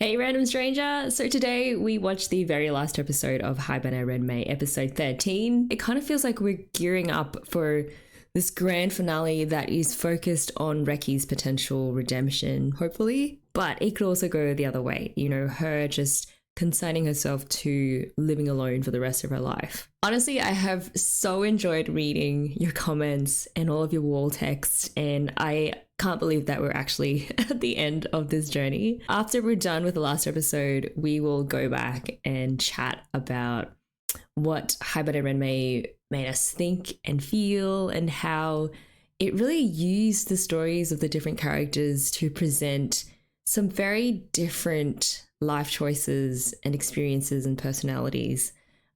Hey random stranger! So today we watched the very last episode of Haibane Renmei, episode 13. It kind of feels like we're gearing up for this grand finale that is focused on Reki's potential redemption, hopefully. But it could also go the other way, you know, her just consigning herself to living alone for the rest of her life. Honestly, I have so enjoyed reading your comments and all of your wall text, and I can't believe that we're actually at the end of this journey. After we're done with the last episode, we will go back and chat about what Haibane Renmei made us think and feel, and how it really used the stories of the different characters to present some very different life choices and experiences and personalities,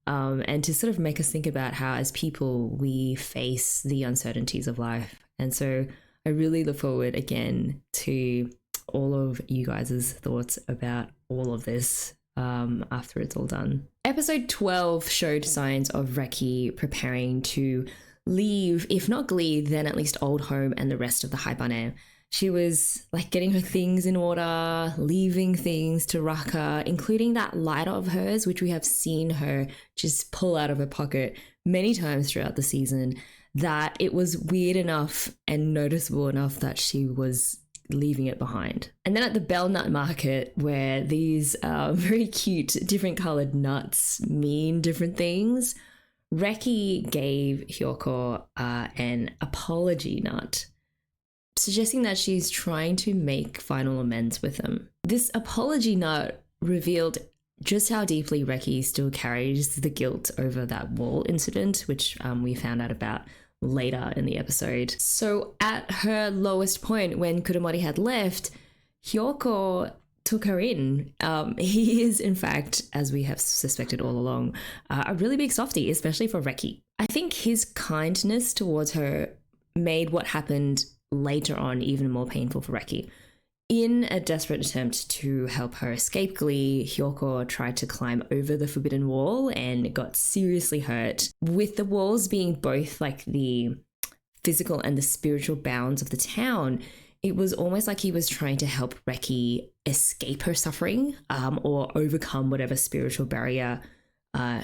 and to sort of make us think about how as people we face the uncertainties of life. And so I really look forward again to all of you guys' thoughts about all of this after it's all done. Episode 12 showed signs of Reki preparing to leave, if not Glie, then at least Old Home and the rest of the Haibane. She was like getting her things in order, leaving things to Rakka, including that lighter of hers, which we have seen her just pull out of her pocket many times throughout the season, that it was weird enough and noticeable enough that she was leaving it behind. And then at the bell nut market, where these very cute different colored nuts mean different things, Reki gave Hyoko an apology nut, suggesting that she's trying to make final amends with him. This apology nut revealed just how deeply Reki still carries the guilt over that wall incident, which we found out about later in the episode. So at her lowest point, when Kurumori had left, Hyoko took her in. He is, in fact, as we have suspected all along, a really big softie, especially for Reki. I think his kindness towards her made what happened later on even more painful for Reki. In a desperate attempt to help her escape Glie, Hyoko tried to climb over the forbidden wall and got seriously hurt. With the walls being both like the physical and the spiritual bounds of the town, it was almost like he was trying to help Reki escape her suffering, or overcome whatever spiritual barrier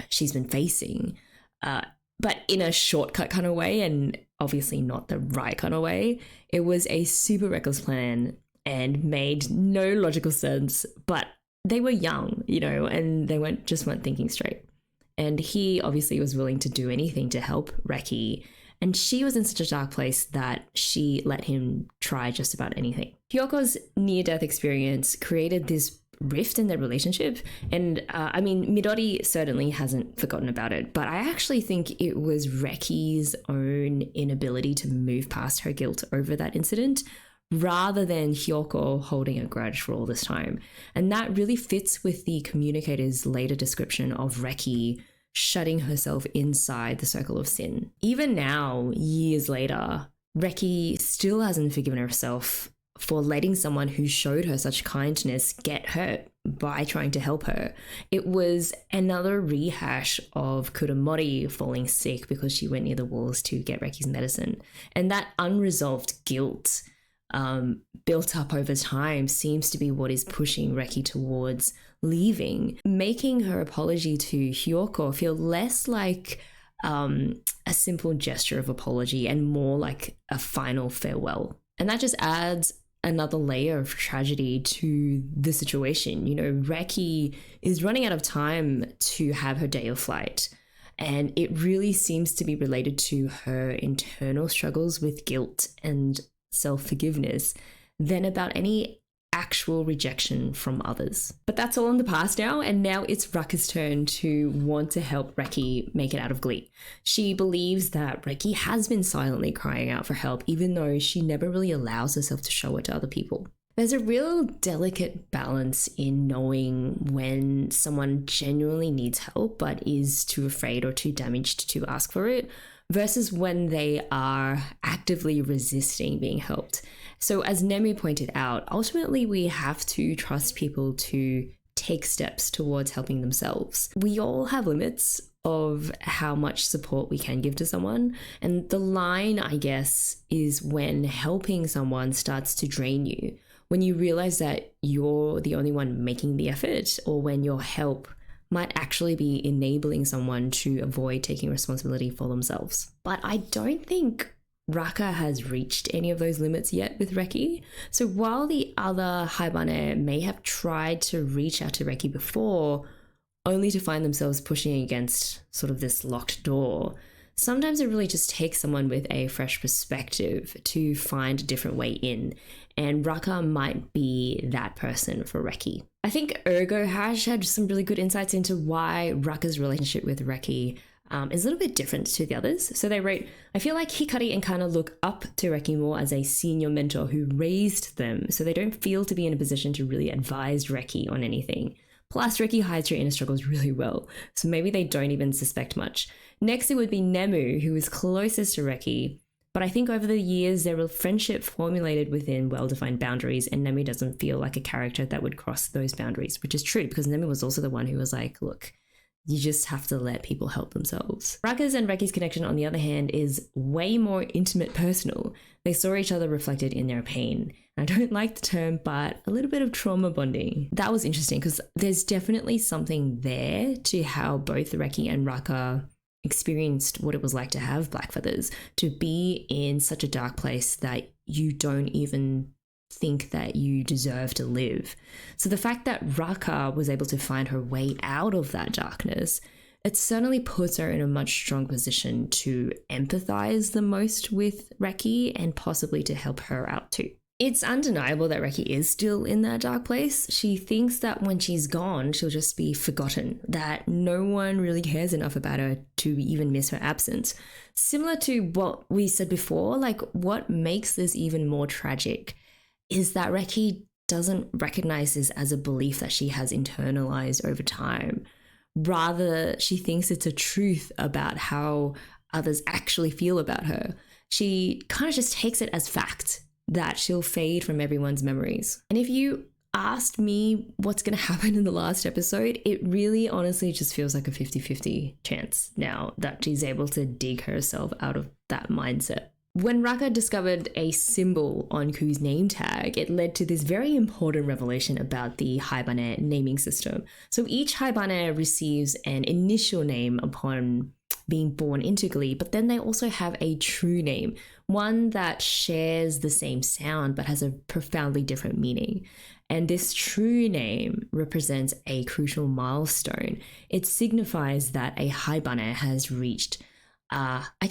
she's been facing. But in a shortcut kind of way, and obviously not the right kind of way. It was a super reckless plan and made no logical sense, but they were young, you know, and they weren't thinking straight. And he obviously was willing to do anything to help Reki, and she was in such a dark place that she let him try just about anything. Hyoko's near-death experience created this rift in their relationship, and I mean, Midori certainly hasn't forgotten about it, but I actually think it was Reki's own inability to move past her guilt over that incident rather than Hyoko holding a grudge for all this time. And that really fits with the communicator's later description of Reki shutting herself inside the circle of sin. Even now, years later, Reki still hasn't forgiven herself for letting someone who showed her such kindness get hurt by trying to help her. It was another rehash of Kurumori falling sick because she went near the walls to get Reki's medicine. And that unresolved guilt built up over time seems to be what is pushing Reki towards leaving, making her apology to Hyoko feel less like a simple gesture of apology and more like a final farewell. And that just adds another layer of tragedy to the situation. You know, Reki is running out of time to have her day of flight, and it really seems to be related to her internal struggles with guilt and self-forgiveness than about any actual rejection from others. But that's all in the past now, and now it's Rakka's turn to want to help Reki make it out of Glie. She believes that Reki has been silently crying out for help, even though she never really allows herself to show it to other people. There's a real delicate balance in knowing when someone genuinely needs help but is too afraid or too damaged to ask for it, versus when they are actively resisting being helped. So as Nemi pointed out, ultimately we have to trust people to take steps towards helping themselves. We all have limits of how much support we can give to someone, and the line, I guess, is when helping someone starts to drain you, when you realize that you're the only one making the effort, or when your help might actually be enabling someone to avoid taking responsibility for themselves. But I don't think Rakka has reached any of those limits yet with Reki. So while the other Haibane may have tried to reach out to Reki before, only to find themselves pushing against sort of this locked door, sometimes it really just takes someone with a fresh perspective to find a different way in. And Rakka might be that person for Reki. I think Ergo Hash had some really good insights into why Rakka's relationship with Reki is a little bit different to the others. So they wrote, I feel like Hikari and Kana look up to Reki more as a senior mentor who raised them, so they don't feel to be in a position to really advise Reki on anything. Plus, Reki hides her inner struggles really well, so maybe they don't even suspect much. Next, it would be Nemu, who is closest to Reki, but I think over the years, their friendship formulated within well-defined boundaries, and Nemu doesn't feel like a character that would cross those boundaries, which is true, because Nemu was also the one who was like, look, you just have to let people help themselves. Rakka's and Reki's connection, on the other hand, is way more intimate personal. They saw each other reflected in their pain. I don't like the term, but a little bit of trauma bonding. That was interesting because there's definitely something there to how both Reki and Rakka experienced what it was like to have black feathers, to be in such a dark place that you don't even think that you deserve to live. So the fact that Rakka was able to find her way out of that darkness, it certainly puts her in a much stronger position to empathize the most with Reki and possibly to help her out too. It's undeniable that Reki is still in that dark place. She thinks that when she's gone, she'll just be forgotten, that no one really cares enough about her to even miss her absence. Similar to what we said before, like what makes this even more tragic is that Reki doesn't recognize this as a belief that she has internalized over time. Rather, she thinks it's a truth about how others actually feel about her. She kind of just takes it as fact that she'll fade from everyone's memories. And if you asked me what's going to happen in the last episode, it really honestly just feels like a 50-50 chance now that she's able to dig herself out of that mindset. When Rakka discovered a symbol on Ku's name tag, it led to this very important revelation about the Haibane naming system. So each Haibane receives an initial name upon being born into Glie, but then they also have a true name, one that shares the same sound but has a profoundly different meaning. And this true name represents a crucial milestone. It signifies that a Haibane has reached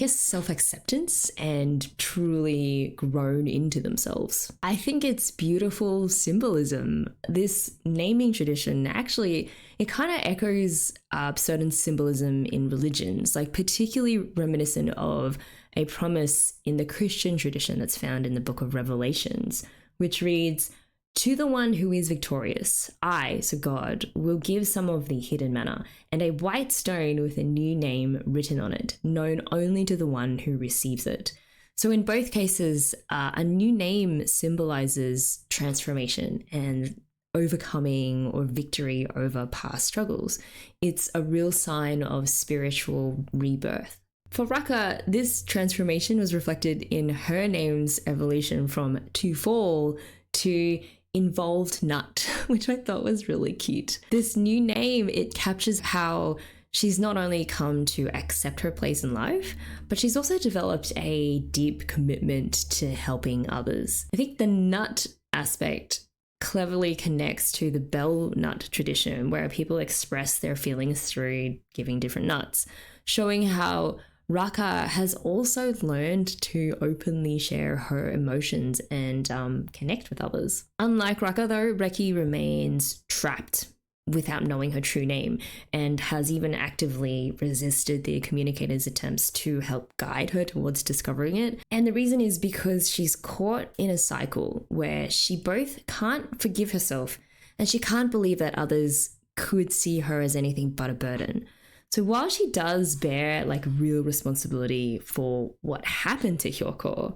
self-acceptance and truly grown into themselves. I think it's beautiful symbolism. This naming tradition, actually, it kind of echoes certain symbolism in religions, like particularly reminiscent of a promise in the Christian tradition that's found in the book of Revelations, which reads, "To the one who is victorious, I, so God, will give some of the hidden manna, and a white stone with a new name written on it, known only to the one who receives it." So in both cases, a new name symbolizes transformation and overcoming or victory over past struggles. It's a real sign of spiritual rebirth. For Rakka, this transformation was reflected in her name's evolution from to fall to involved nut, which I thought was really cute. This new name, it captures how she's not only come to accept her place in life, but she's also developed a deep commitment to helping others. I think the nut aspect cleverly connects to the bell nut tradition, where people express their feelings through giving different nuts, showing how Rakka has also learned to openly share her emotions and connect with others. Unlike Rakka, though, Reki remains trapped without knowing her true name and has even actively resisted the communicator's attempts to help guide her towards discovering it. And the reason is because she's caught in a cycle where she both can't forgive herself and she can't believe that others could see her as anything but a burden. So while she does bear like real responsibility for what happened to Hyoko,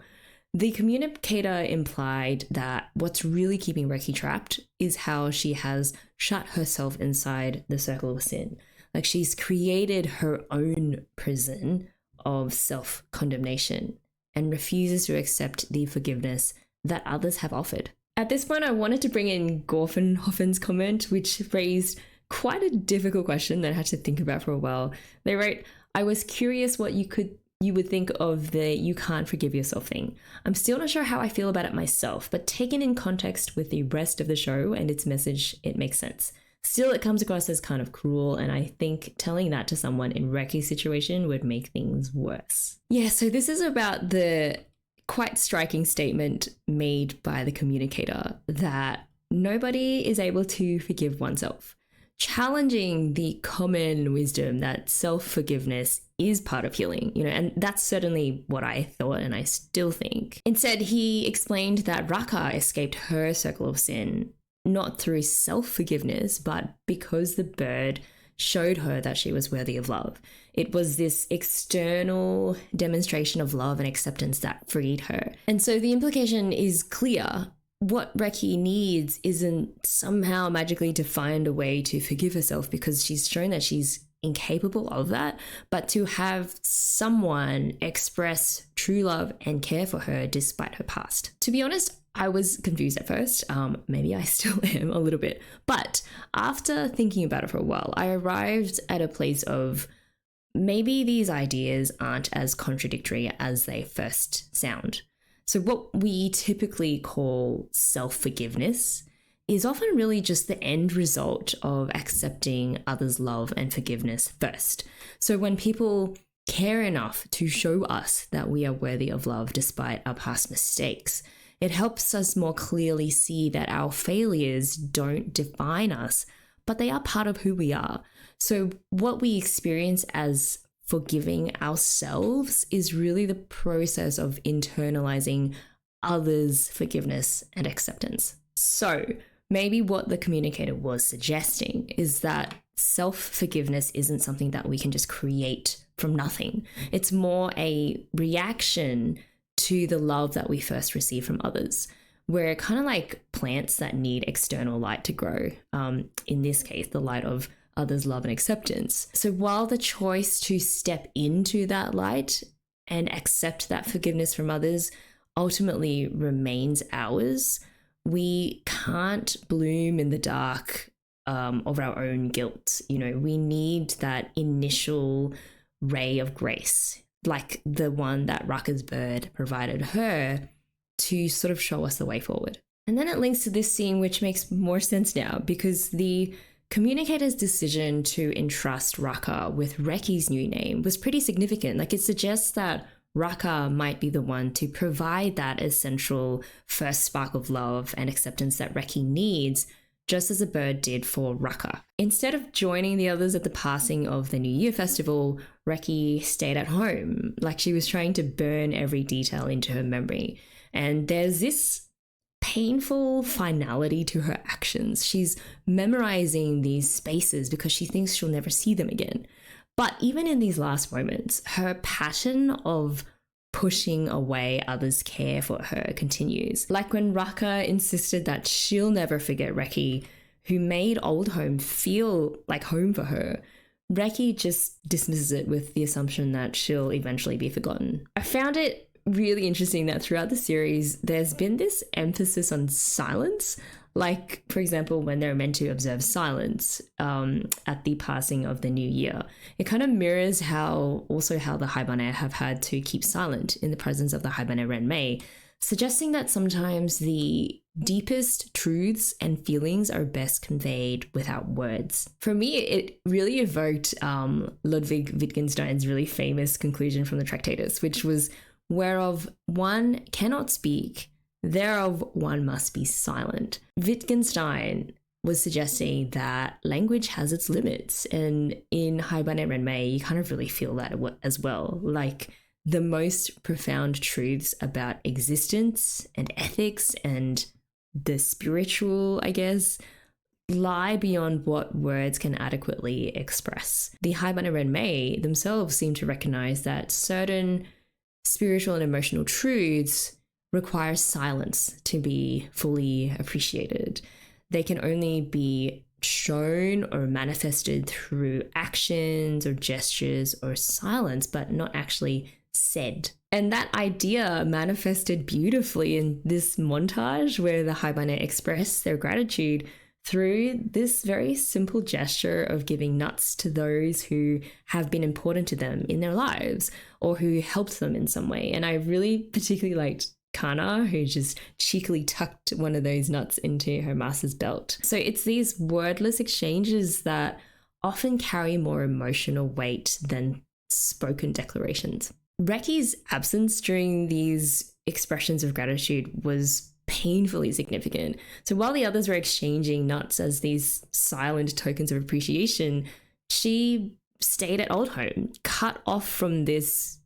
the communicator implied that what's really keeping Reki trapped is how she has shut herself inside the circle of sin. Like she's created her own prison of self-condemnation and refuses to accept the forgiveness that others have offered. At this point, I wanted to bring in Gorfenhoffen's comment, which raised quite a difficult question that I had to think about for a while. They wrote, I was curious what you would think of the you can't forgive yourself thing. I'm still not sure how I feel about it myself, but taken in context with the rest of the show and its message, it makes sense. Still, it comes across as kind of cruel, and I think telling that to someone in Reki's situation would make things worse. Yeah, so this is about the quite striking statement made by the communicator that nobody is able to forgive oneself, challenging the common wisdom that self-forgiveness is part of healing, and that's certainly what I thought and I still think. Instead, he explained that Rakka escaped her circle of sin not through self-forgiveness, but because the bird showed her that she was worthy of love. It was this external demonstration of love and acceptance that freed her. And so the implication is clear. What Reki needs isn't somehow magically to find a way to forgive herself because she's shown that she's incapable of that, but to have someone express true love and care for her despite her past. To be honest, I was confused at first. Maybe I still am a little bit. But after thinking about it for a while, I arrived at a place of maybe these ideas aren't as contradictory as they first sound. So what we typically call self-forgiveness is often really just the end result of accepting others' love and forgiveness first. So when people care enough to show us that we are worthy of love despite our past mistakes, it helps us more clearly see that our failures don't define us, but they are part of who we are. So what we experience as forgiving ourselves is really the process of internalizing others' forgiveness and acceptance. So maybe what the communicator was suggesting is that self-forgiveness isn't something that we can just create from nothing. It's more a reaction to the love that we first receive from others. We're kind of like plants that need external light to grow. In this case, the light of others' love and acceptance. So while the choice to step into that light and accept that forgiveness from others ultimately remains ours, we can't bloom in the dark of our own guilt. We need that initial ray of grace, like the one that Rakka's bird provided her, to sort of show us the way forward. And then it links to this scene, which makes more sense now, because the communicator's decision to entrust Rakka with Reki's new name was pretty significant. Like, it suggests that Rakka might be the one to provide that essential first spark of love and acceptance that Reki needs, just as a bird did for Rakka. Instead of joining the others at the passing of the New Year festival, Reki stayed at home, like she was trying to burn every detail into her memory. And there's this painful finality to her actions. She's memorizing these spaces because she thinks she'll never see them again. But even in these last moments, her pattern of pushing away others' care for her continues. Like when Rakka insisted that she'll never forget Reki, who made old home feel like home for her, Reki just dismisses it with the assumption that she'll eventually be forgotten. I found it really interesting that throughout the series, there's been this emphasis on silence. Like, for example, when they're meant to observe silence at the passing of the new year, it kind of mirrors how the Haibane have had to keep silent in the presence of the Haibane Renmei, suggesting that sometimes the deepest truths and feelings are best conveyed without words. For me, it really evoked Ludwig Wittgenstein's really famous conclusion from the Tractatus, which was, whereof one cannot speak, thereof one must be silent. Wittgenstein was suggesting that language has its limits, and in Haibane Renmei, you kind of really feel that as well. Like, the most profound truths about existence and ethics and the spiritual, I guess, lie beyond what words can adequately express. The Haibane Renmei themselves seem to recognize that certain spiritual and emotional truths require silence to be fully appreciated. They can only be shown or manifested through actions or gestures or silence, but not actually said. And that idea manifested beautifully in this montage where the Haibane express their gratitude through this very simple gesture of giving nuts to those who have been important to them in their lives or who helped them in some way. And I really particularly liked Kana, who just cheekily tucked one of those nuts into her master's belt. So it's these wordless exchanges that often carry more emotional weight than spoken declarations. Reki's absence during these expressions of gratitude was painfully significant. So while the others were exchanging nuts as these silent tokens of appreciation, she stayed at Oldhome, cut off from this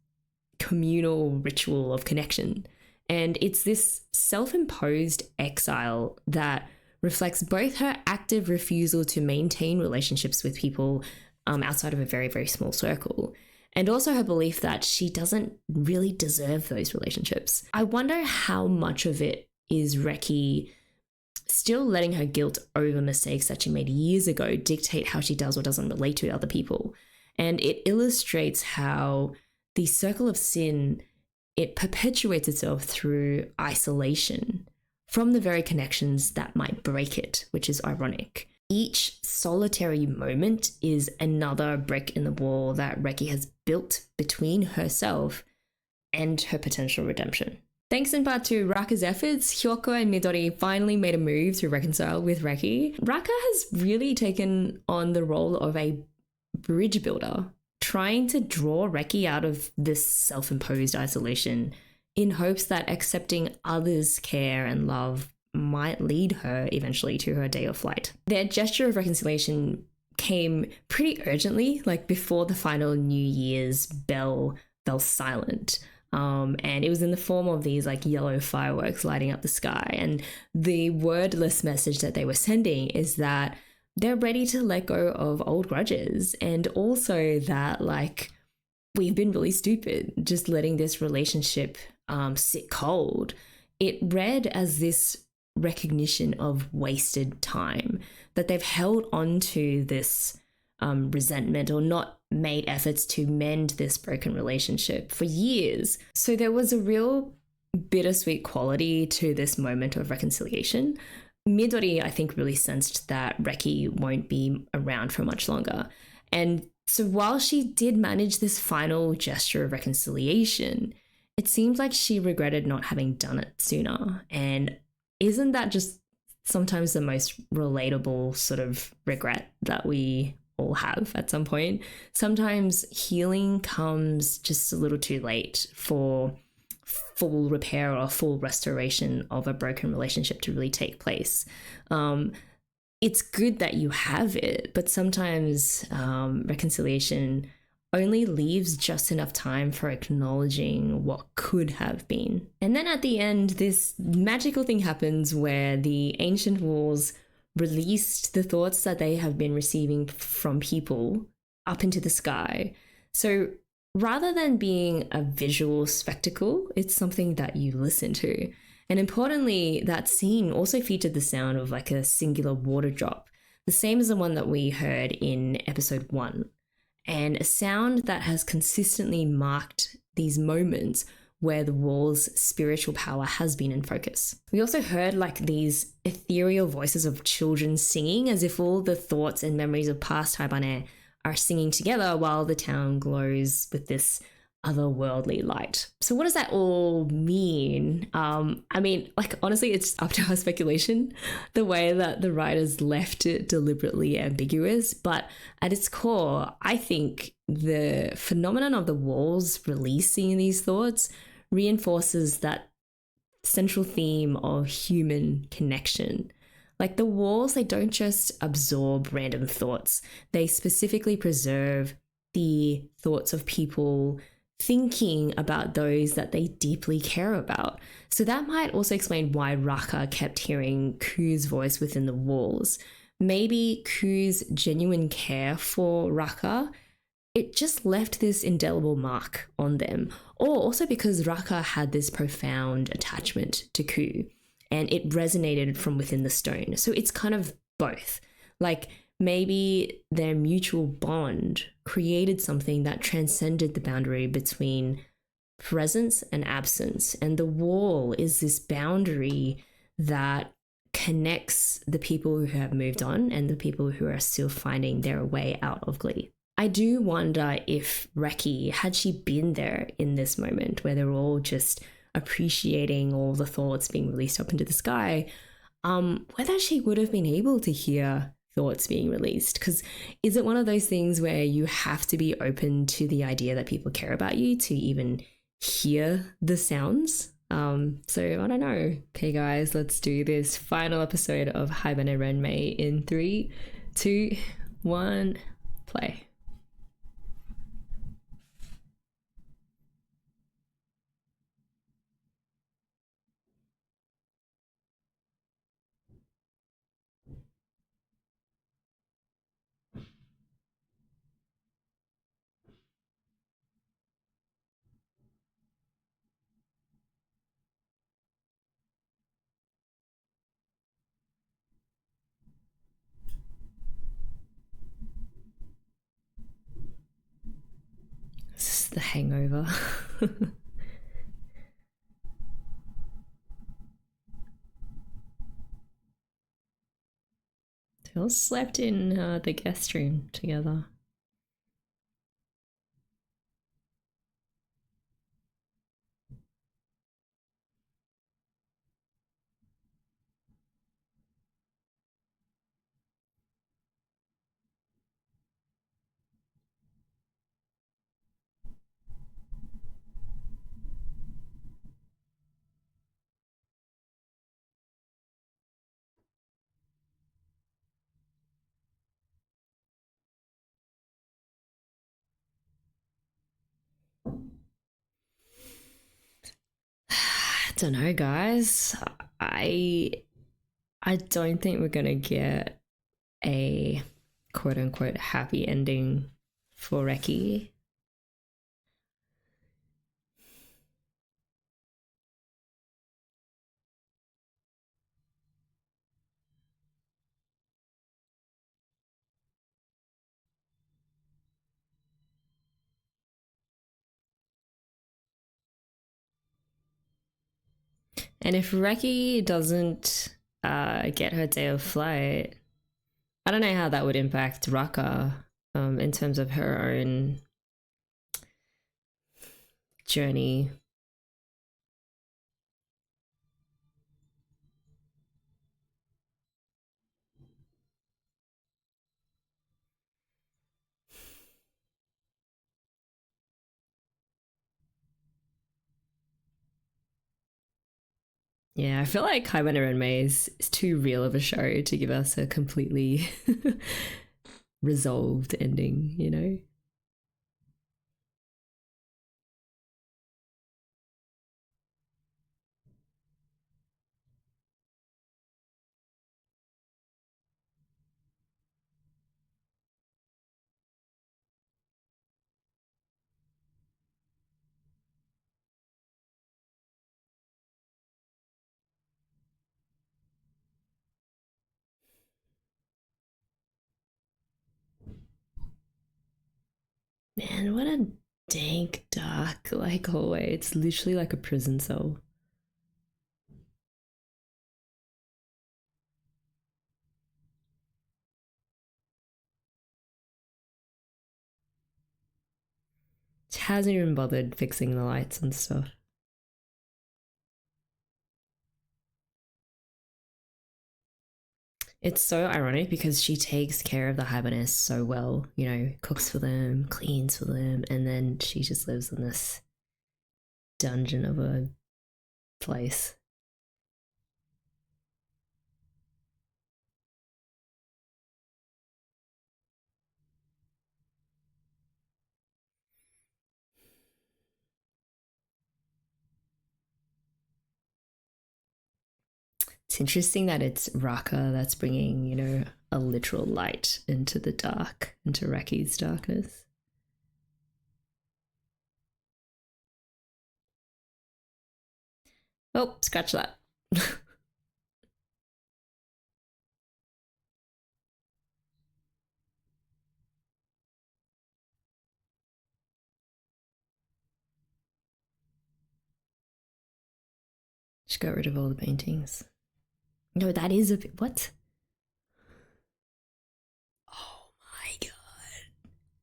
communal ritual of connection. And it's this self-imposed exile that reflects both her active refusal to maintain relationships with people outside of a very, very small circle, and also her belief that she doesn't really deserve those relationships. I wonder how much of it is Reki still letting her guilt over mistakes that she made years ago dictate how she does or doesn't relate to other people. And it illustrates how the circle of sin, it perpetuates itself through isolation from the very connections that might break it, which is ironic. Each solitary moment is another brick in the wall that Reki has built between herself and her potential redemption. Thanks in part to Rakka's efforts, Hyoko and Midori finally made a move to reconcile with Reki. Rakka has really taken on the role of a bridge builder, trying to draw Reki out of this self-imposed isolation in hopes that accepting others' care and love might lead her eventually to her day of flight. Their gesture of reconciliation came pretty urgently, like before the final New Year's bell fell silent. And it was in the form of these like yellow fireworks lighting up the sky. And the wordless message that they were sending is that they're ready to let go of old grudges, and also that like we've been really stupid just letting this relationship sit cold. It read as this recognition of wasted time, that they've held on to this resentment or not made efforts to mend this broken relationship for years. So there was a real bittersweet quality to this moment of reconciliation. Midori, I think, really sensed that Reki won't be around for much longer. And so while she did manage this final gesture of reconciliation, it seems like she regretted not having done it sooner. And isn't that just sometimes the most relatable sort of regret that we all have at some point? Sometimes healing comes just a little too late for full repair or full restoration of a broken relationship to really take place. It's good that you have it, but sometimes reconciliation only leaves just enough time for acknowledging what could have been. And then at the end, this magical thing happens where the ancient walls released the thoughts that they have been receiving from people up into the sky. So rather than being a visual spectacle, it's something that you listen to. And importantly, that scene also featured the sound of like a singular water drop, the same as the one that we heard in episode 1. And a sound that has consistently marked these moments where the wall's spiritual power has been in focus. We also heard like these ethereal voices of children singing as if all the thoughts and memories of past Haibane are singing together while the town glows with this otherworldly light. So what does that all mean? I mean, like, honestly, it's up to our speculation, the way that the writers left it deliberately ambiguous. But at its core, I think the phenomenon of the walls releasing these thoughts reinforces that central theme of human connection. Like the walls, they don't just absorb random thoughts. They specifically preserve the thoughts of people thinking about those that they deeply care about. So that might also explain why Rakka kept hearing Ku's voice within the walls. Maybe Ku's genuine care for Rakka, it just left this indelible mark on them. Or also because Rakka had this profound attachment to Ku and it resonated from within the stone. So it's kind of both. Like maybe their mutual bond created something that transcended the boundary between presence and absence. And the wall is this boundary that connects the people who have moved on and the people who are still finding their way out of Glie. I do wonder if Reki, had she been there in this moment where they're all just appreciating all the thoughts being released up into the sky, whether she would have been able to hear thoughts being released. Because is it one of those things where you have to be open to the idea that people care about you to even hear the sounds? So I don't know. Okay, guys, let's do this final episode of Haibane Renmei in 3, 2, 1, play. This is the hangover. They all slept in the guest room together. I don't know, guys. I I don't think we're gonna get a quote unquote happy ending for Reki. And if Reki doesn't get her day of flight, I don't know how that would impact Rakka in terms of her own journey. Yeah, I feel like Haibane Renmei is too real of a show to give us a completely resolved ending, you know? Man, what a dank, dark, like hallway. It's literally like a prison cell. It hasn't even bothered fixing the lights and stuff. It's so ironic because she takes care of the Haiberners so well, you know, cooks for them, cleans for them, and then she just lives in this dungeon of a place. It's interesting that it's Raka that's bringing, you know, a literal light into the dark, into Reki's darkness. Oh, scratch that. She got rid of all the paintings. No, that is a bit. What? Oh my god.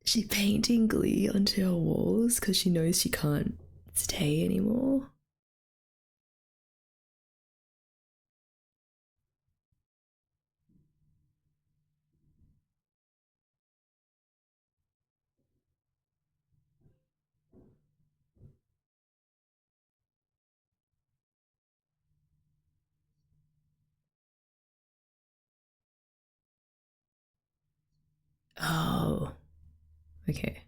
She's painting Glie onto her walls because she knows she can't stay anymore. Oh, okay.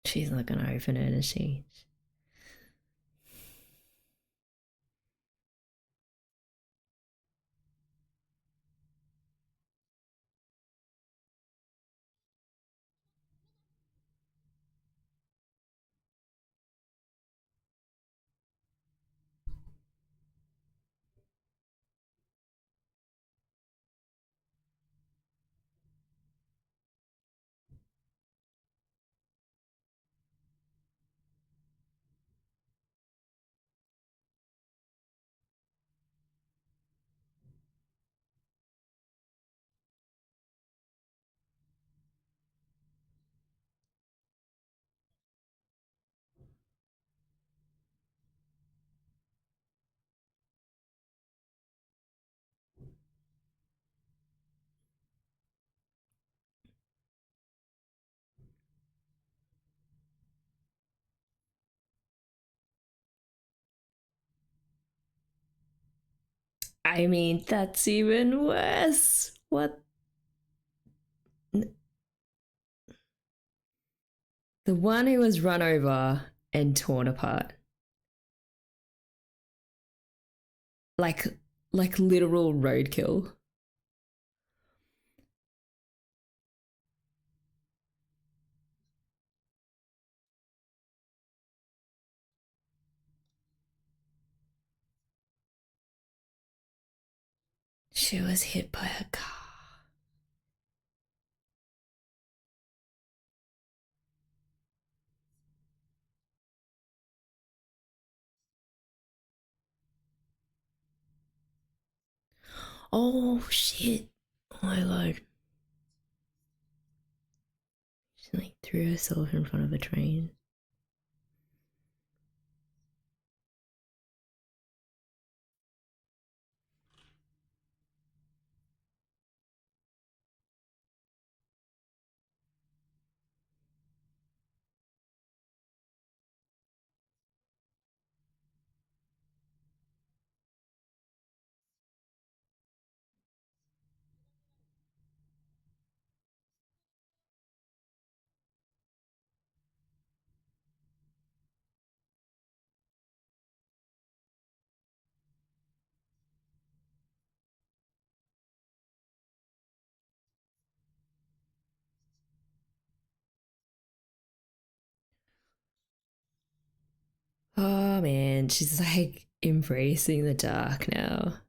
She's not gonna open it, is she? I mean, that's even worse. What? The one who was run over and torn apart. Like, like literal roadkill. She was hit by a car. Oh shit. Oh my god. She like threw herself in front of a train. Oh man, she's like embracing the dark now.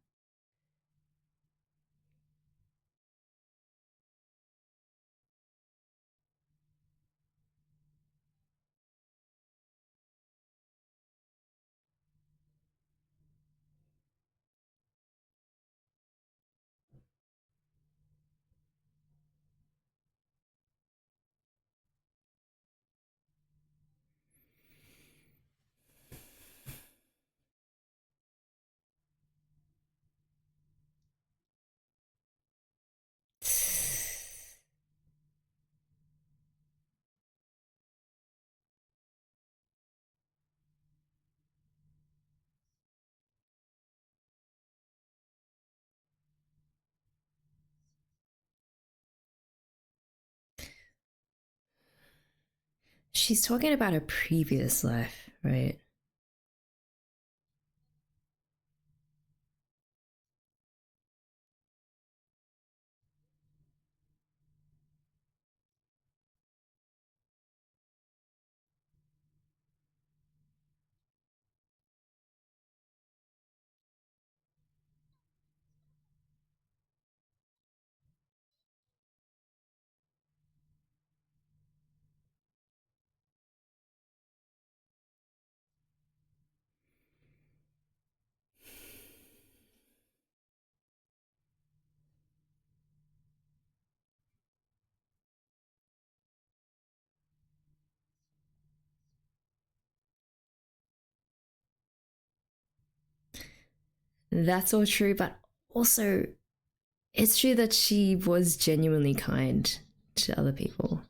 She's talking about her previous life, right? That's all true, but also it's true that she was genuinely kind to other people.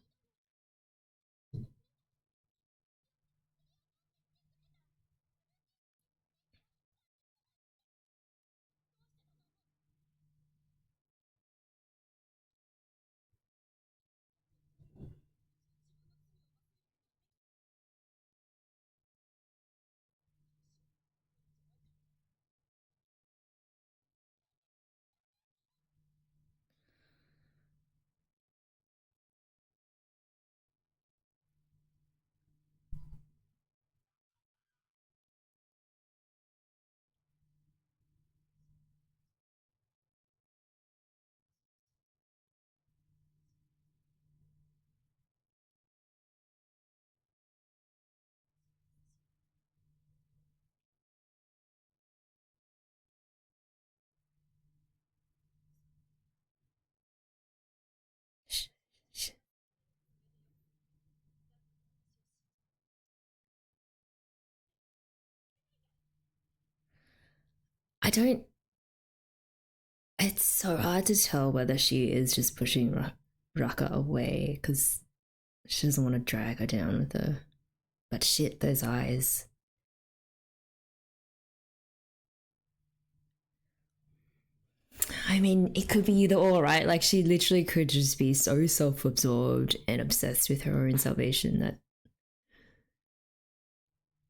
I don't. It's so hard to tell whether she is just pushing Raka away because she doesn't want to drag her down with her. But shit, those eyes. I mean, it could be either or, right? Like, she literally could just be so self absorbed and obsessed with her own salvation that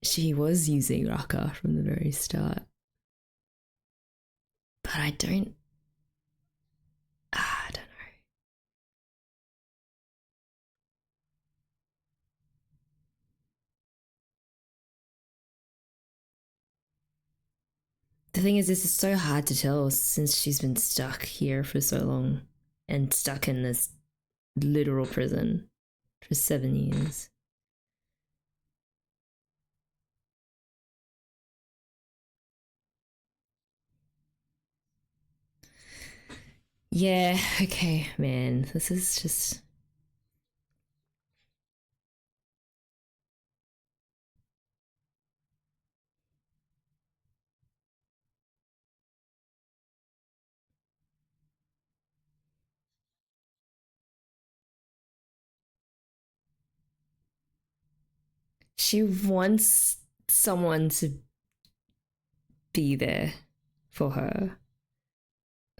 she was using Raka from the very start. But I don't. I don't know. The thing is, this is so hard to tell since she's been stuck here for so long and stuck in this literal prison for 7 years. Yeah, okay, man. This is just. She wants someone to be there for her,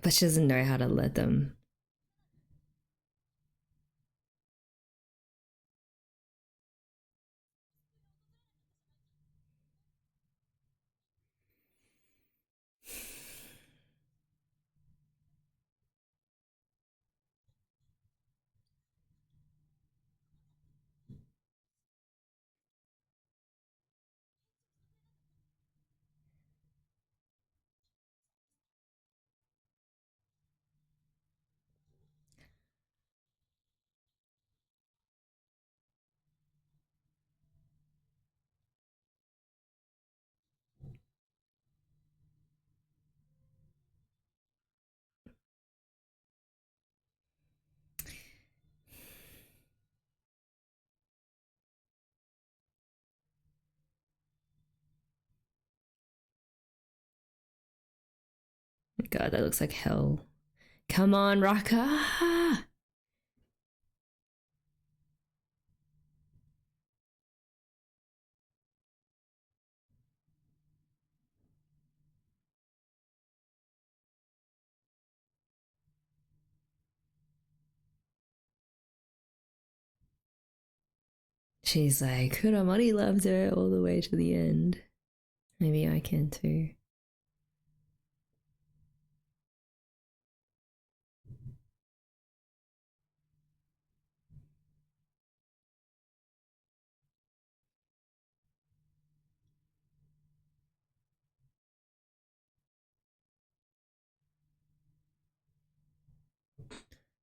but she doesn't know how to let them. God, that looks like hell. Come on, Raka. She's like, Kuramori loved her all the way to the end. Maybe I can too.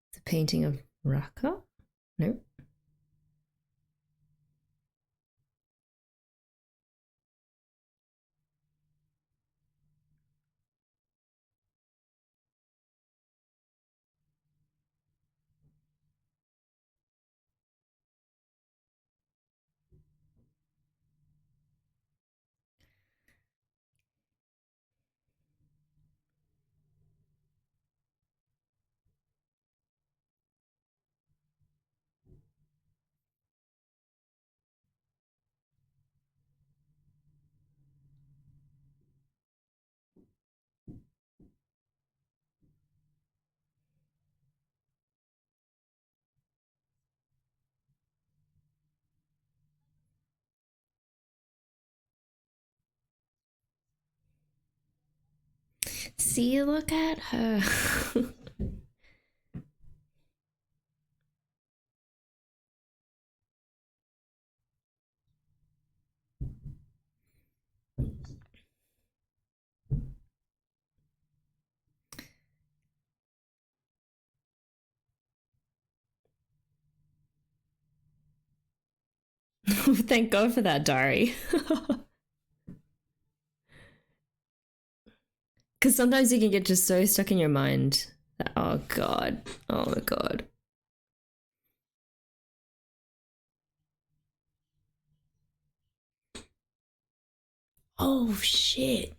It's a painting of Rakka? Nope. See, look at her. Thank God for that diary. Because sometimes you can get just so stuck in your mind that, oh God, oh my God. Oh shit.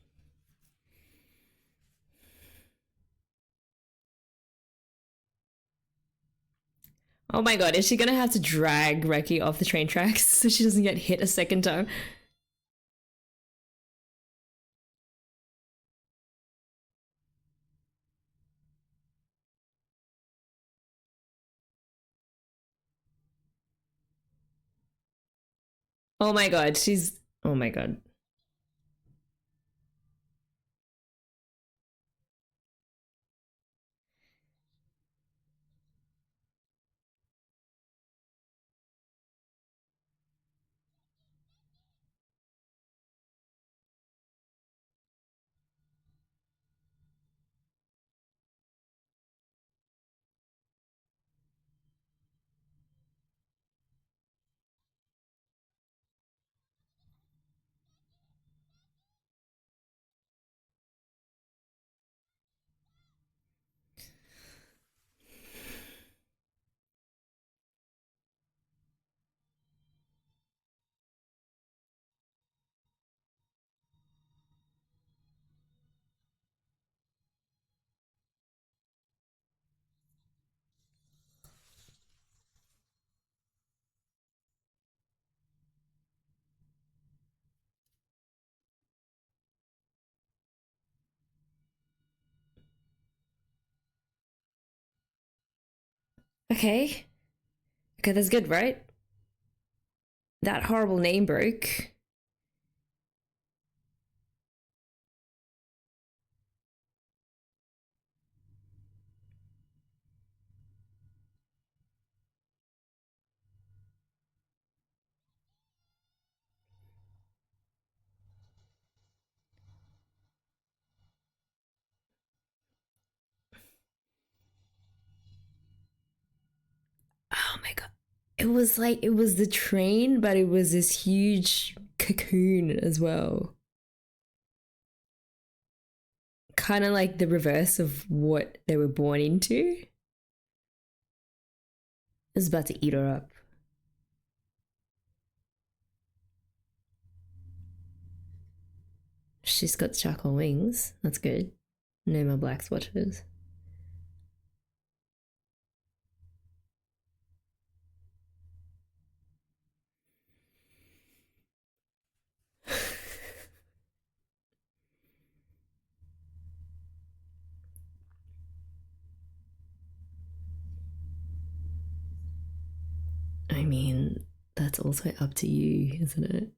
Oh my God, is she gonna have to drag Reki off the train tracks so she doesn't get hit a second time? Oh my God, she's. Oh my God. Okay. Okay, that's good, right? That horrible name broke. Oh my God. It was like, it was the train, but it was this huge cocoon as well. Kind of like the reverse of what they were born into. It was about to eat her up. She's got charcoal wings. That's good. No more black swatches. I mean, that's also up to you, isn't it?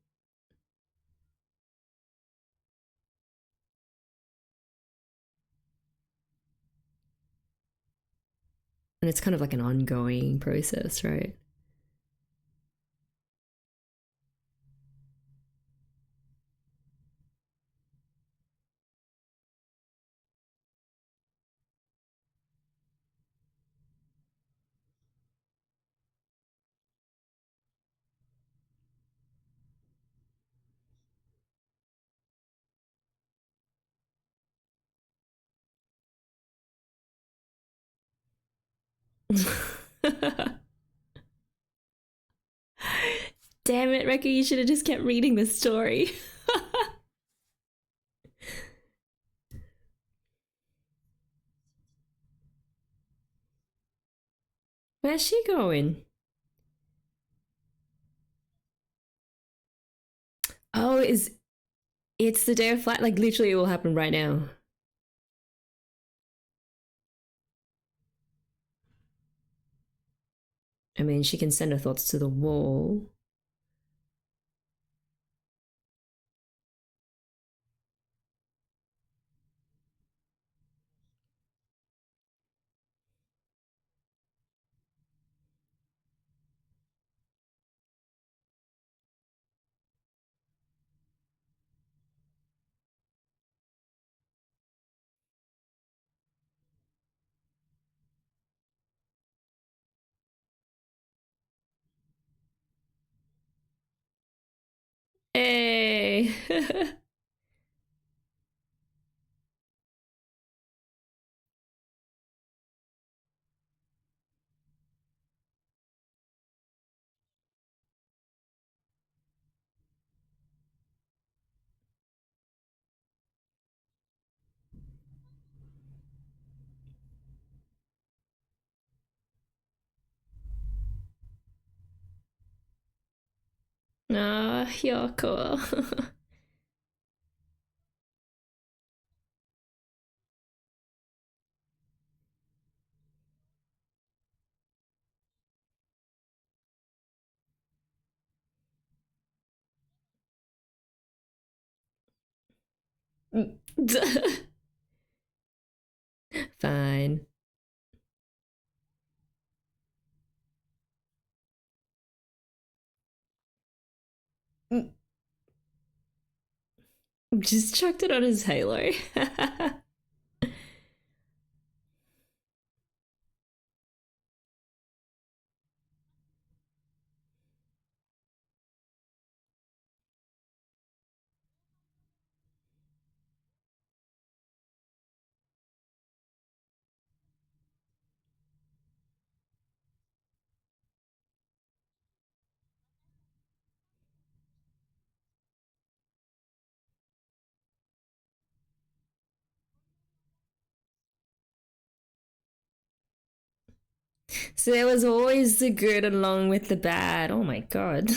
And it's kind of like an ongoing process, right? Damn it, Reki, you should have just kept reading this story. Where's she going? Oh, is it's the day of flight? Like literally, it will happen right now. I mean, she can send her thoughts to the wall. Hey. Ah, you're cool. Fine. Just chucked it on his halo. So there was always the good along with the bad. Oh my god.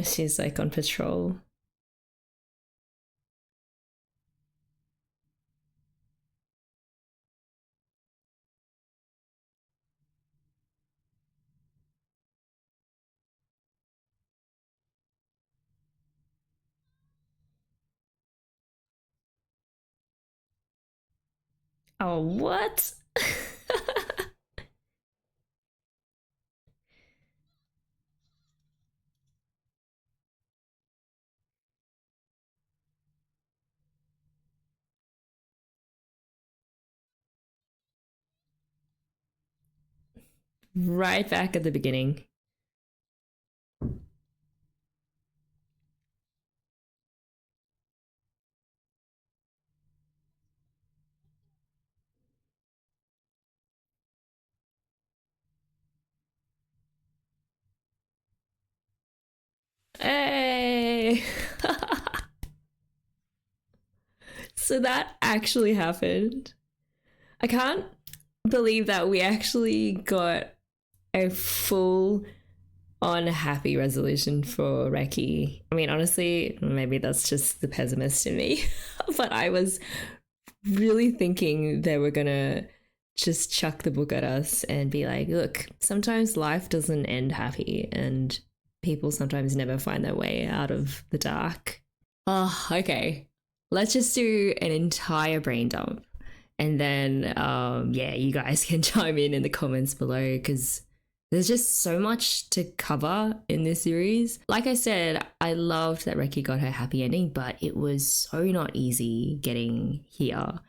She's like on patrol. Oh, what? Right back at the beginning. Hey. So that actually happened. I can't believe that we actually got a full on happy resolution for Reki. I mean, honestly, maybe that's just the pessimist in me, but I was really thinking they were gonna just chuck the book at us and be like, look, sometimes life doesn't end happy and people sometimes never find their way out of the dark. Oh, okay. Let's just do an entire brain dump. And then, yeah, you guys can chime in the comments below because there's just so much to cover in this series. Like I said, I loved that Reki got her happy ending, but it was so not easy getting here.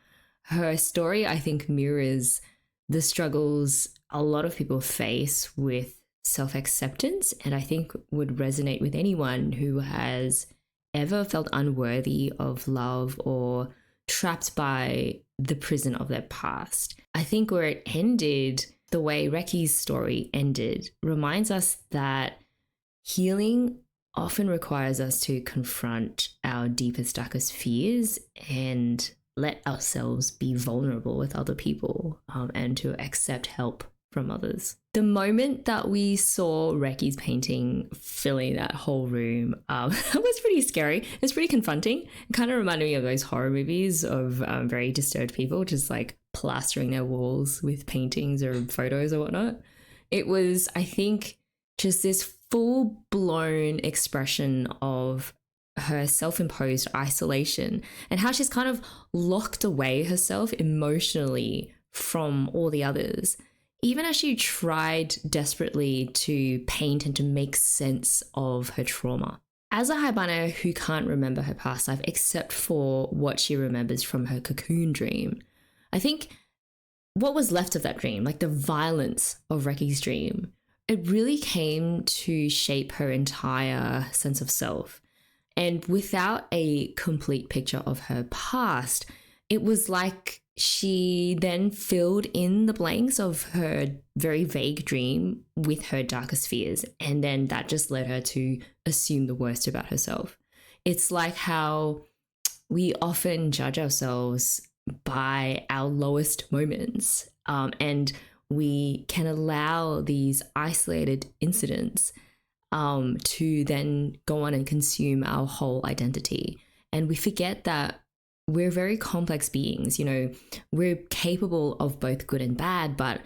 Her story, I think, mirrors the struggles a lot of people face with self-acceptance, and I think would resonate with anyone who has ever felt unworthy of love or trapped by the prison of their past. I think where it ended, the way Reki's story ended, reminds us that healing often requires us to confront our deepest, darkest fears and let ourselves be vulnerable with other people, and to accept help from others. The moment that we saw Reki's painting filling that whole room was pretty scary. It was pretty confronting. It kind of reminded me of those horror movies of very disturbed people just like plastering their walls with paintings or photos or whatnot. It was, I think, just this full-blown expression of her self-imposed isolation and how she's kind of locked away herself emotionally from all the others, even as she tried desperately to paint and to make sense of her trauma. As a Haibane who can't remember her past life except for what she remembers from her cocoon dream, I think what was left of that dream, like the violence of Reki's dream, it really came to shape her entire sense of self. And without a complete picture of her past, it was like she then filled in the blanks of her very vague dream with her darkest fears. And then that just led her to assume the worst about herself. It's like how we often judge ourselves by our lowest moments. And we can allow these isolated incidents to then go on and consume our whole identity. And we forget that we're very complex beings. You know, we're capable of both good and bad, but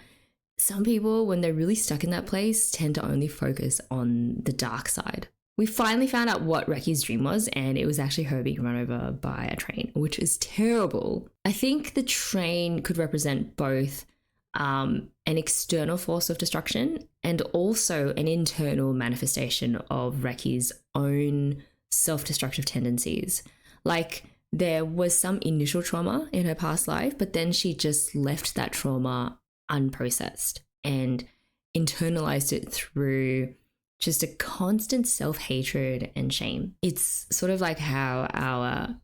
some people, when they're really stuck in that place, tend to only focus on the dark side. We finally found out what Reki's dream was, and it was actually her being run over by a train, which is terrible. I think the train could represent both an external force of destruction and also an internal manifestation of Reki's own self-destructive tendencies. Like, there was some initial trauma in her past life, but then she just left that trauma unprocessed and internalized it through just a constant self-hatred and shame. It's sort of like how our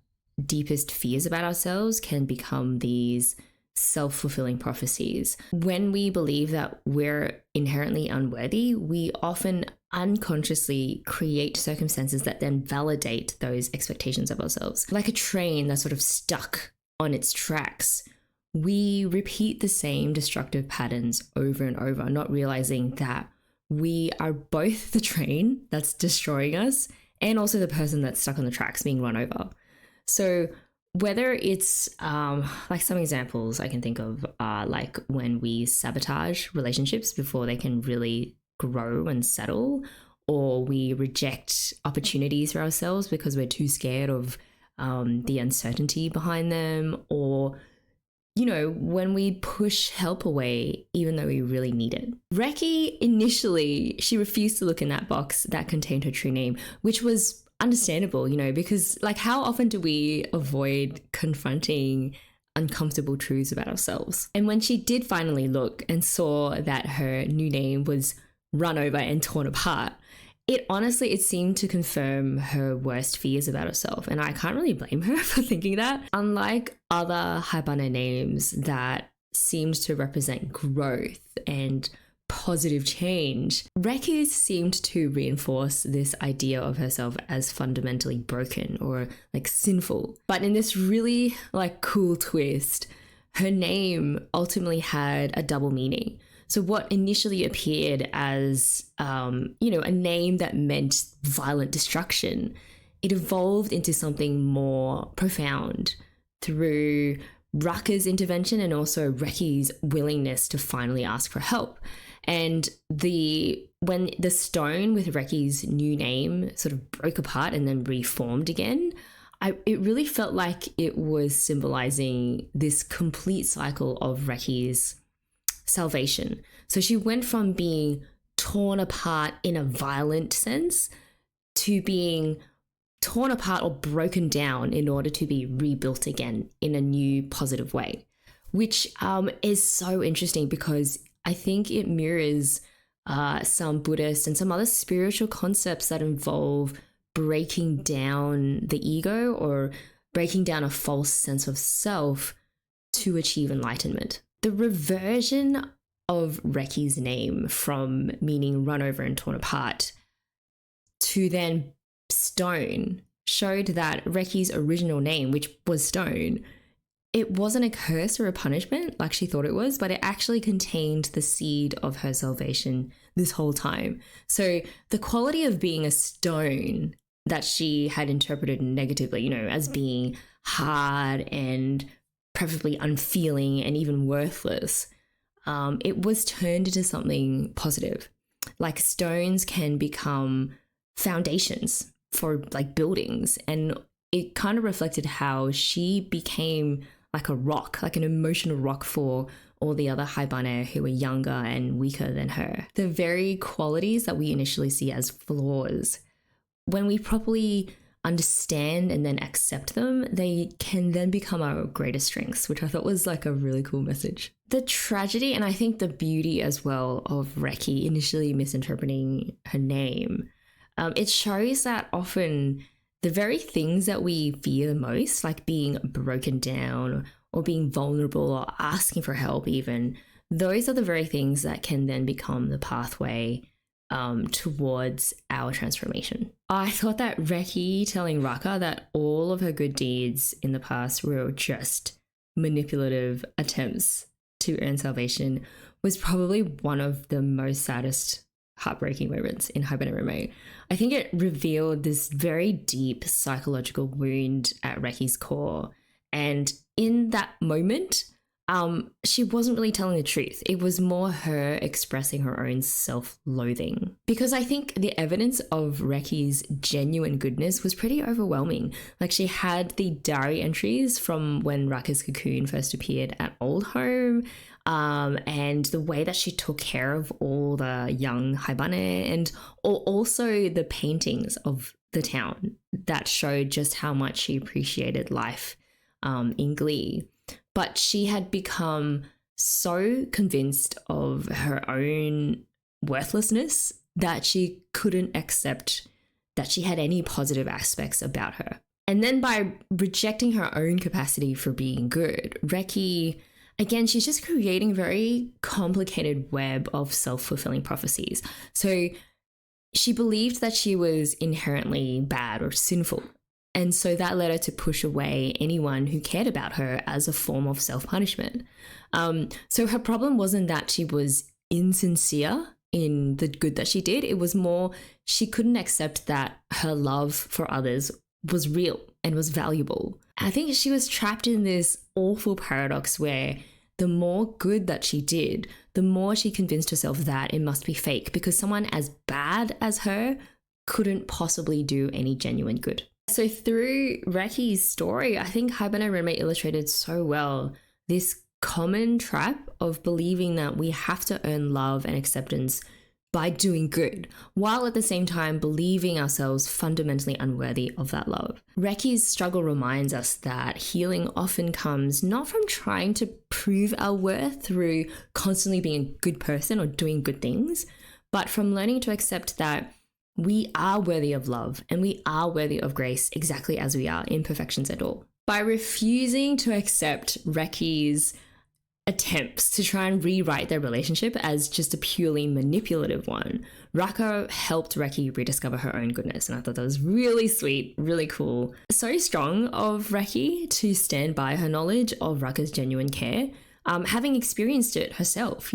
deepest fears about ourselves can become these self-fulfilling prophecies. When we believe that we're inherently unworthy, we often unconsciously create circumstances that then validate those expectations of ourselves. Like a train that's sort of stuck on its tracks, we repeat the same destructive patterns over and over, not realizing that we are both the train that's destroying us and also the person that's stuck on the tracks being run over. So whether it's like some examples I can think of are like when we sabotage relationships before they can really grow and settle, or we reject opportunities for ourselves because we're too scared of the uncertainty behind them, or, you know, when we push help away even though we really need it. Reki, initially, she refused to look in that box that contained her true name, which was understandable, you know, because like how often do we avoid confronting uncomfortable truths about ourselves? And when she did finally look and saw that her new name was run over and torn apart, it seemed to confirm her worst fears about herself. And I can't really blame her for thinking that. Unlike other Haibane names that seemed to represent growth and positive change, Reki seemed to reinforce this idea of herself as fundamentally broken or like sinful. But in this really like cool twist, her name ultimately had a double meaning. So what initially appeared as, a name that meant violent destruction, it evolved into something more profound through Rakka's intervention and also Reki's willingness to finally ask for help. And when the stone with Reki's new name sort of broke apart and then reformed again, it really felt like it was symbolizing this complete cycle of Reki's salvation. So she went from being torn apart in a violent sense to being torn apart or broken down in order to be rebuilt again in a new positive way, which is so interesting because I think it mirrors some Buddhist and some other spiritual concepts that involve breaking down the ego or breaking down a false sense of self to achieve enlightenment. The reversion of Reki's name from meaning run over and torn apart to then stone showed that Reki's original name, which was stone, it wasn't a curse or a punishment like she thought it was, but it actually contained the seed of her salvation this whole time. So the quality of being a stone that she had interpreted negatively, as being hard and preferably unfeeling and even worthless, it was turned into something positive. Like stones can become foundations for like buildings, and it kind of reflected how she became like a rock, like an emotional rock for all the other Haibane who were younger and weaker than her. The very qualities that we initially see as flaws, when we properly understand and then accept them, they can then become our greatest strengths, which I thought was like a really cool message. The tragedy, and I think the beauty as well, of Reki initially misinterpreting her name, it shows that often the very things that we fear the most, like being broken down or being vulnerable or asking for help even, those are the very things that can then become the pathway towards our transformation. I thought that Reki telling Rakka that all of her good deeds in the past were just manipulative attempts to earn salvation was probably one of the most saddest, heartbreaking moments in Haibane Renmei. I think it revealed this very deep psychological wound at Reki's core. And in that moment, she wasn't really telling the truth. It was more her expressing her own self-loathing. Because I think the evidence of Reki's genuine goodness was pretty overwhelming. Like, she had the diary entries from when Rakka's cocoon first appeared at Old Home, and the way that she took care of all the young Haibane, and also the paintings of the town that showed just how much she appreciated life in Glie. But she had become so convinced of her own worthlessness that she couldn't accept that she had any positive aspects about her. And then by rejecting her own capacity for being good, Reki, again, she's just creating a very complicated web of self-fulfilling prophecies. So she believed that she was inherently bad or sinful. And so that led her to push away anyone who cared about her as a form of self-punishment. So her problem wasn't that she was insincere in the good that she did. It was more she couldn't accept that her love for others was real and was valuable. I think she was trapped in this awful paradox where the more good that she did, the more she convinced herself that it must be fake because someone as bad as her couldn't possibly do any genuine good. So through Reki's story, I think Haibane Renmei illustrated so well this common trap of believing that we have to earn love and acceptance by doing good, while at the same time believing ourselves fundamentally unworthy of that love. Reki's struggle reminds us that healing often comes not from trying to prove our worth through constantly being a good person or doing good things, but from learning to accept that we are worthy of love and we are worthy of grace exactly as we are, imperfections at all. By refusing to accept Reki's attempts to try and rewrite their relationship as just a purely manipulative one, Rakka helped Reki rediscover her own goodness. And I thought that was really sweet, really cool. So strong of Reki to stand by her knowledge of Rakka's genuine care, having experienced it herself,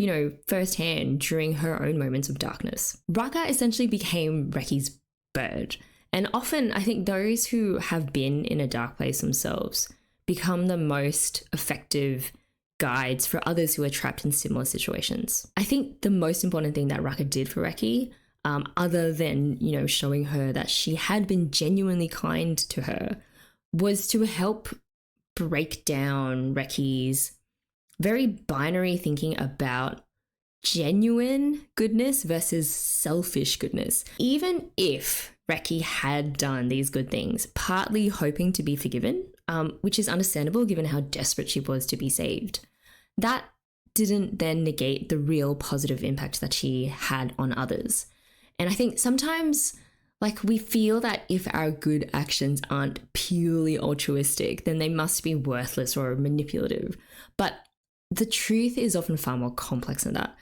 firsthand during her own moments of darkness. Rakka essentially became Reki's bird. And often I think those who have been in a dark place themselves become the most effective guides for others who are trapped in similar situations. I think the most important thing that Rakka did for Reki, other than, showing her that she had been genuinely kind to her, was to help break down Reki's very binary thinking about genuine goodness versus selfish goodness. Even if Reki had done these good things, partly hoping to be forgiven, which is understandable given how desperate she was to be saved, that didn't then negate the real positive impact that she had on others. And I think sometimes, we feel that if our good actions aren't purely altruistic, then they must be worthless or manipulative. But the truth is often far more complex than that.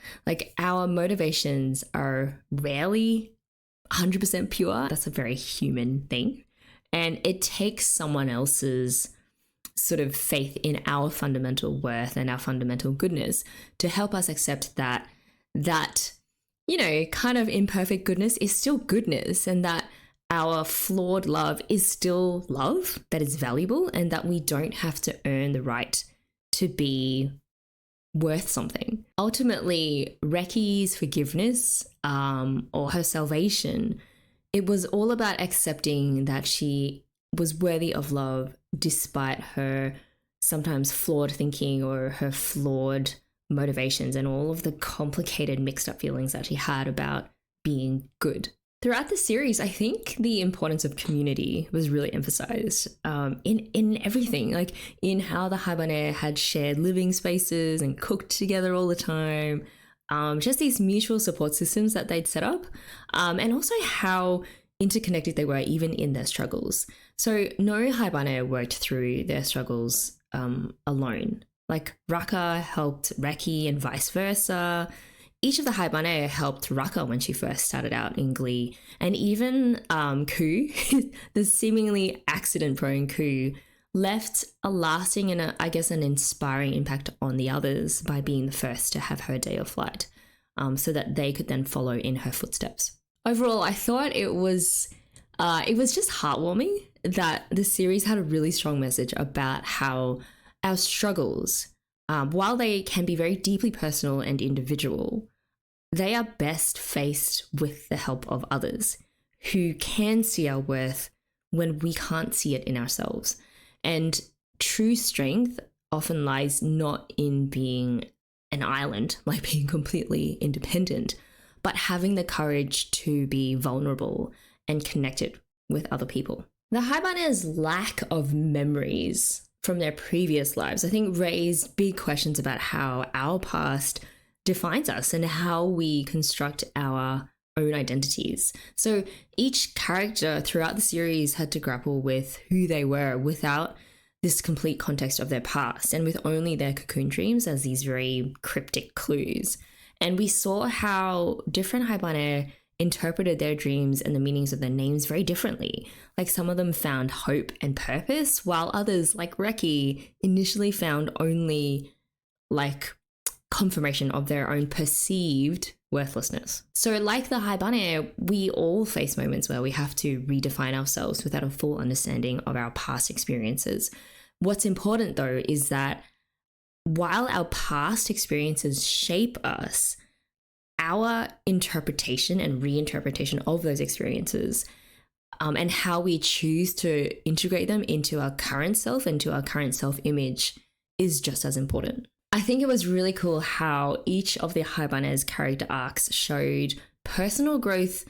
Our motivations are rarely 100% pure. That's a very human thing. And it takes someone else's sort of faith in our fundamental worth and our fundamental goodness to help us accept that kind of imperfect goodness is still goodness, and that our flawed love is still love that is valuable, and that we don't have to earn the right to be worth something. Ultimately, Reki's forgiveness or her salvation, it was all about accepting that she was worthy of love despite her sometimes flawed thinking or her flawed motivations and all of the complicated mixed up feelings that she had about being good. Throughout the series, I think the importance of community was really emphasized in everything, in how the Haibane had shared living spaces and cooked together all the time, just these mutual support systems that they'd set up, and also how interconnected they were even in their struggles. So no Haibane worked through their struggles alone. Rakka helped Reki and vice versa. Each of the Haibane helped Rakka when she first started out in Glie. And even Ku, the seemingly accident-prone Ku, left a lasting and an inspiring impact on the others by being the first to have her day of flight, so that they could then follow in her footsteps. Overall, I thought it was just heartwarming that the series had a really strong message about how our struggles, while they can be very deeply personal and individual, they are best faced with the help of others who can see our worth when we can't see it in ourselves. And true strength often lies not in being an island, being completely independent, but having the courage to be vulnerable and connected with other people. The Haibane's lack of memories from their previous lives, I think, raised big questions about how our past defines us and how we construct our own identities. So each character throughout the series had to grapple with who they were without this complete context of their past, and with only their cocoon dreams as these very cryptic clues. And we saw how different Haibane interpreted their dreams and the meanings of their names very differently. Some of them found hope and purpose, while others, like Reki, initially found only confirmation of their own perceived worthlessness. So like the Haibane, we all face moments where we have to redefine ourselves without a full understanding of our past experiences. What's important though is that while our past experiences shape us, our interpretation and reinterpretation of those experiences, and how we choose to integrate them into our current self, into our current self-image, is just as important. I think it was really cool how each of the Haibane's character arcs showed personal growth,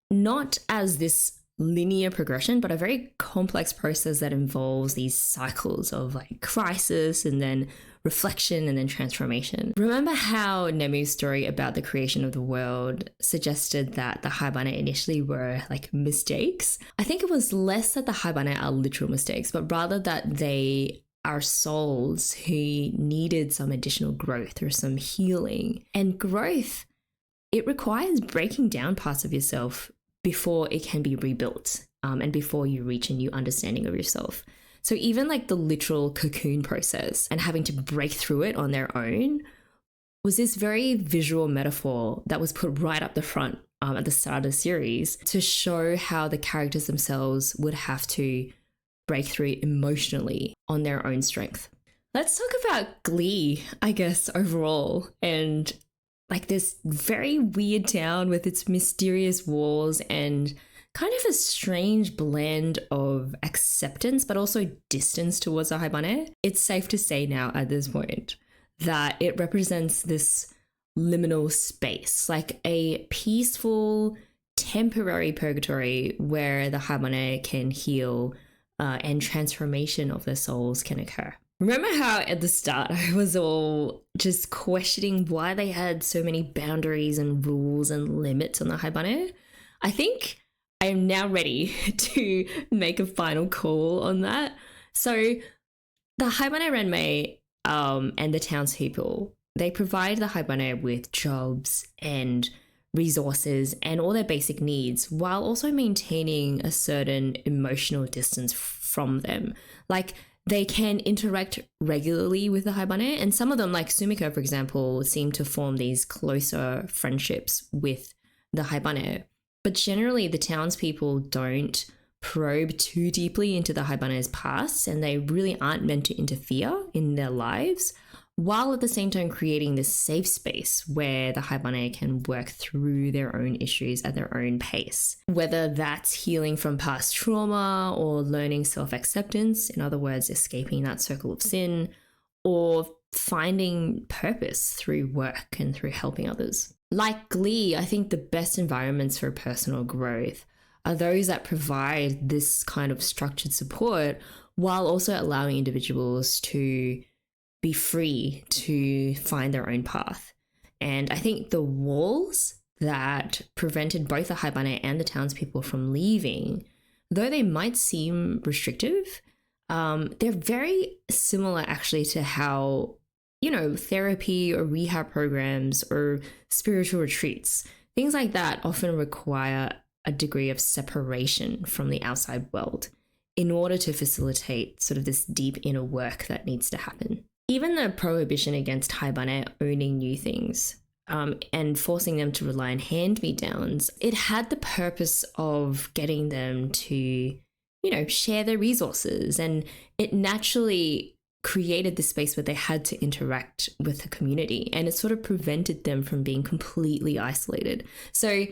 not as this linear progression, but a very complex process that involves these cycles of crisis and then reflection and then transformation. Remember how Nemu's story about the creation of the world suggested that the Haibane initially were mistakes? I think it was less that the Haibane are literal mistakes, but rather that they our souls who needed some additional growth or some healing. And growth, it requires breaking down parts of yourself before it can be rebuilt, and before you reach a new understanding of yourself. So even like the literal cocoon process and having to break through it on their own was this very visual metaphor that was put right up the front at the start of the series to show how the characters themselves would have to break through emotionally on their own strength. Let's talk about Glie, I guess, overall, and like this very weird town with its mysterious walls and kind of a strange blend of acceptance but also distance towards the Haibane. It's safe to say now at this point that it represents this liminal space, like a peaceful, temporary purgatory where the Haibane can heal and transformation of their souls can occur. Remember how at the start I was all just questioning why they had so many boundaries and rules and limits on the Haibane? I think I am now ready to make a final call on that. So the Haibane Renmei and the townspeople, they provide the Haibane with jobs and resources and all their basic needs while also maintaining a certain emotional distance from them. Like, they can interact regularly with the Haibane, and some of them, like Sumiko, for example, seem to form these closer friendships with the Haibane. But generally, the townspeople don't probe too deeply into the Haibane's past, and they really aren't meant to interfere in their lives, while at the same time creating this safe space where the Haibane can work through their own issues at their own pace. Whether that's healing from past trauma or learning self-acceptance, in other words, escaping that circle of sin, or finding purpose through work and through helping others. Like Glie, I think the best environments for personal growth are those that provide this kind of structured support while also allowing individuals to be free to find their own path. And I think the walls that prevented both the Haibane and the townspeople from leaving, though they might seem restrictive, they're very similar actually to how, therapy or rehab programs or spiritual retreats, things like that often require a degree of separation from the outside world in order to facilitate sort of this deep inner work that needs to happen. Even the prohibition against Haibane owning new things and forcing them to rely on hand-me-downs, it had the purpose of getting them to, share their resources, and it naturally created the space where they had to interact with the community, and it sort of prevented them from being completely isolated. So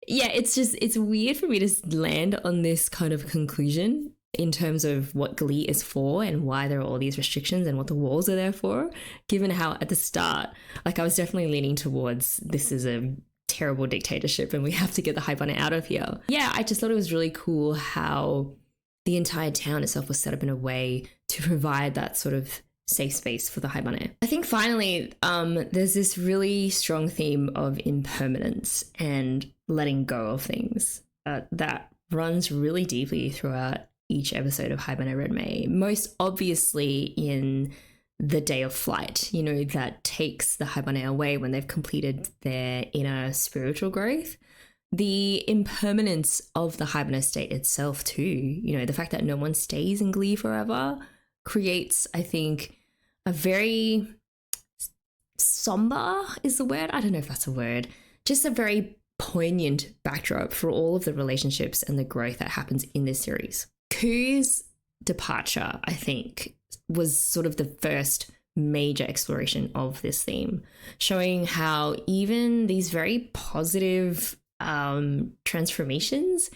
yeah, it's weird for me to land on this kind of conclusion in terms of what Glie is for and why there are all these restrictions and what the walls are there for, given how at the start, like, I was definitely leaning towards this is a terrible dictatorship and we have to get the Haibane out of here. Yeah, I just thought it was really cool how the entire town itself was set up in a way to provide that sort of safe space for the Haibane. I think finally, there's this really strong theme of impermanence and letting go of things that runs really deeply throughout each episode of Haibane Renmei, most obviously in the day of flight, that takes the Haibane away when they've completed their inner spiritual growth. The impermanence of the Haibane state itself too, the fact that no one stays in Glie forever creates, I think, a very somber is the word. I don't know if that's a word. Just a very poignant backdrop for all of the relationships and the growth that happens in this series. Ku's departure, I think, was sort of the first major exploration of this theme, showing how even these very positive transformations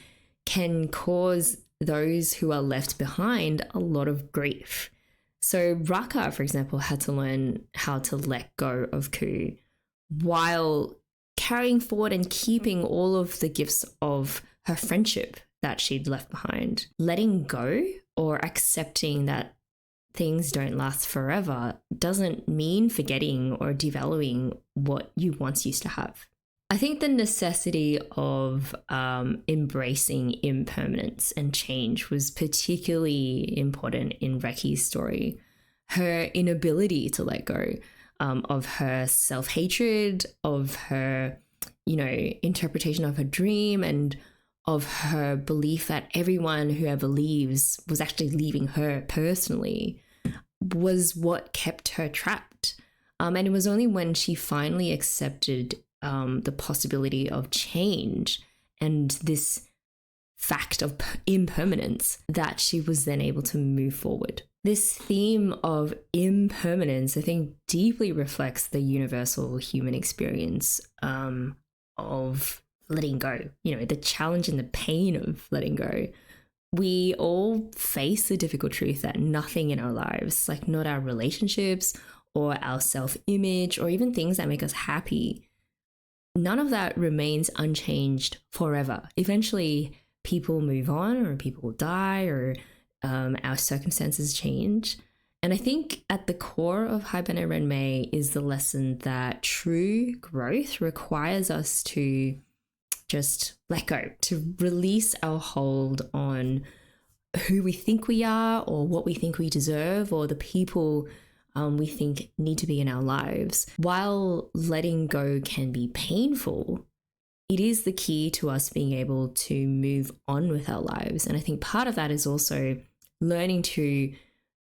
can cause those who are left behind a lot of grief. So Rakka, for example, had to learn how to let go of Ku while carrying forward and keeping all of the gifts of her friendship that she'd left behind. Letting go or accepting that things don't last forever doesn't mean forgetting or devaluing what you once used to have. I think the necessity of embracing impermanence and change was particularly important in Reki's story. Her inability to let go of her self-hatred, of her, interpretation of her dream, and of her belief that everyone who ever leaves was actually leaving her personally, was what kept her trapped. And it was only when she finally accepted the possibility of change and this fact of impermanence that she was then able to move forward. This theme of impermanence, I think, deeply reflects the universal human experience of letting go, the challenge and the pain of letting go. We all face the difficult truth that nothing in our lives, like not our relationships or our self-image or even things that make us happy, none of that remains unchanged forever. Eventually, people move on, or people die, or our circumstances change. And I think at the core of Haibane Renmei is the lesson that true growth requires us to just let go, to release our hold on who we think we are, or what we think we deserve, or the people we think need to be in our lives. While letting go can be painful, it is the key to us being able to move on with our lives. And I think part of that is also learning to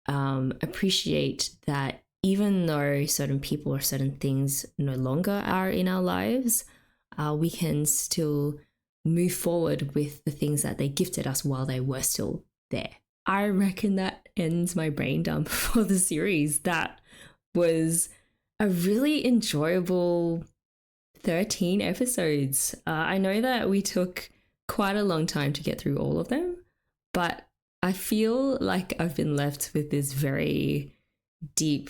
appreciate that even though certain people or certain things no longer are in our lives, we can still move forward with the things that they gifted us while they were still there. I reckon that ends my brain dump for the series. That was a really enjoyable 13 episodes. I know that we took quite a long time to get through all of them, but I feel like I've been left with this very deep,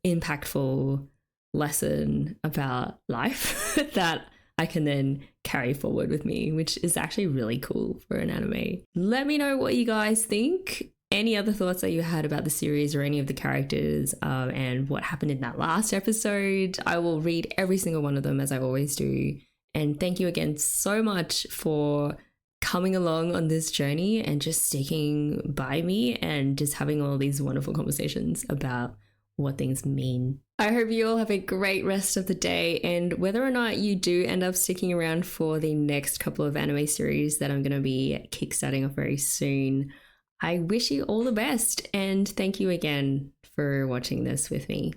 impactful lesson about life that I can then carry forward with me, which is actually really cool for an anime. Let me know what you guys think. Any other thoughts that you had about the series or any of the characters and what happened in that last episode. I will read every single one of them, as I always do. And thank you again so much for coming along on this journey and just sticking by me and just having all these wonderful conversations about what things mean. I hope you all have a great rest of the day, and whether or not you do end up sticking around for the next couple of anime series that I'm going to be kickstarting off very soon, I wish you all the best, and thank you again for watching this with me.